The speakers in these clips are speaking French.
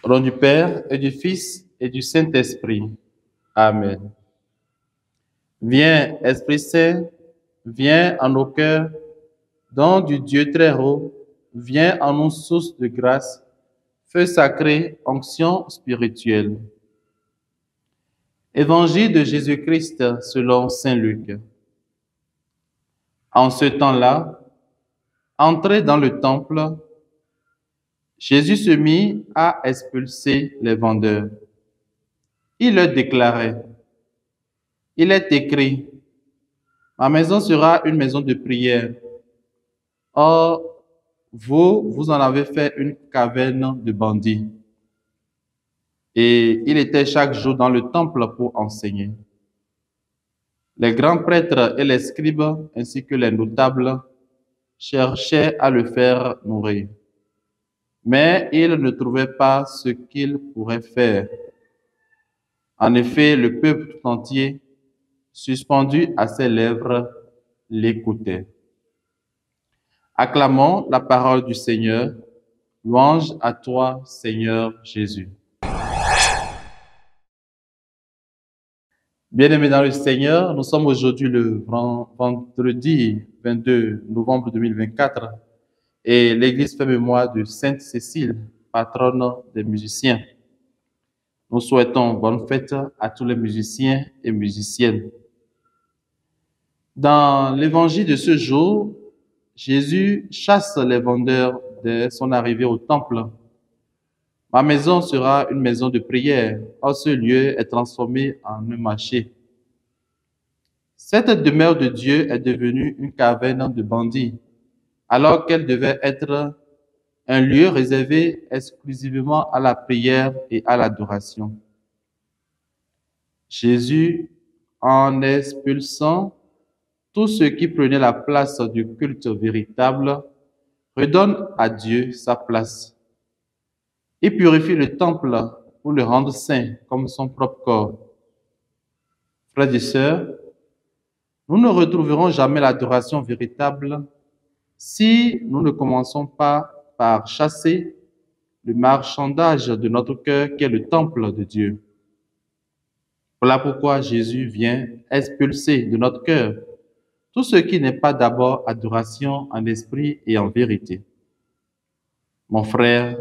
Au nom du Père et du Fils et du Saint-Esprit. Amen. Viens, Esprit Saint, viens en nos cœurs, don du Dieu très haut, viens en nous source de grâce, feu sacré, onction spirituelle. Évangile de Jésus-Christ selon saint Luc. En ce temps-là, entré dans le temple, Jésus se mit à expulser les vendeurs. Il leur déclarait: il est écrit, ma maison sera une maison de prière. Or, vous en avez fait une caverne de bandits. Et il était chaque jour dans le temple pour enseigner. Les grands prêtres et les scribes, ainsi que les notables, cherchaient à le faire mourir. Mais ils ne trouvaient pas ce qu'ils pourraient faire. En effet, le peuple tout entier, suspendu à ses lèvres, l'écoutait. Acclamons la parole du Seigneur. Louange à toi, Seigneur Jésus. Bien-aimés dans le Seigneur, nous sommes aujourd'hui le vendredi 22 novembre 2024 et l'Église fait mémoire de Sainte Cécile, patronne des musiciens. Nous souhaitons bonne fête à tous les musiciens et musiciennes. Dans l'évangile de ce jour, Jésus chasse les vendeurs dès son arrivée au temple. Ma maison sera une maison de prière. Or, ce lieu est transformé en un marché. Cette demeure de Dieu est devenue une caverne de bandits, alors qu'elle devait être un lieu réservé exclusivement à la prière et à l'adoration. Jésus, en expulsant tous ceux qui prenaient la place du culte véritable, redonne à Dieu sa place. Il purifie le temple pour le rendre saint comme son propre corps. Frères et sœurs, nous ne retrouverons jamais l'adoration véritable si nous ne commençons pas par chasser le marchandage de notre cœur qui est le temple de Dieu. Voilà pourquoi Jésus vient expulser de notre cœur tout ce qui n'est pas d'abord adoration en esprit et en vérité. Mon frère,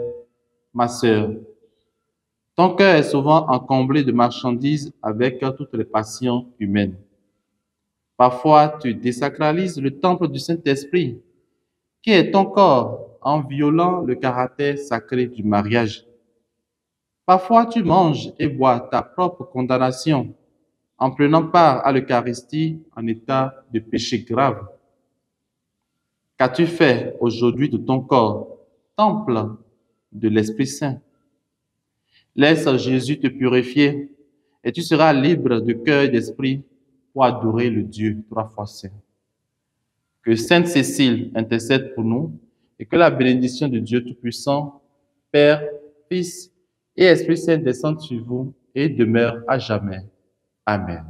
ma sœur, ton cœur est souvent encombré de marchandises avec toutes les passions humaines. Parfois, tu désacralises le temple du Saint-Esprit, qui est ton corps, en violant le caractère sacré du mariage. Parfois, tu manges et bois ta propre condamnation, en prenant part à l'Eucharistie en état de péché grave. Qu'as-tu fait aujourd'hui de ton corps, temple de l'Esprit Saint? Laisse Jésus te purifier et tu seras libre de cœur et d'esprit pour adorer le Dieu 3 fois saint. Que Sainte Cécile intercède pour nous et que la bénédiction de Dieu Tout-Puissant, Père, Fils et Esprit Saint descende sur vous et demeure à jamais. Amen.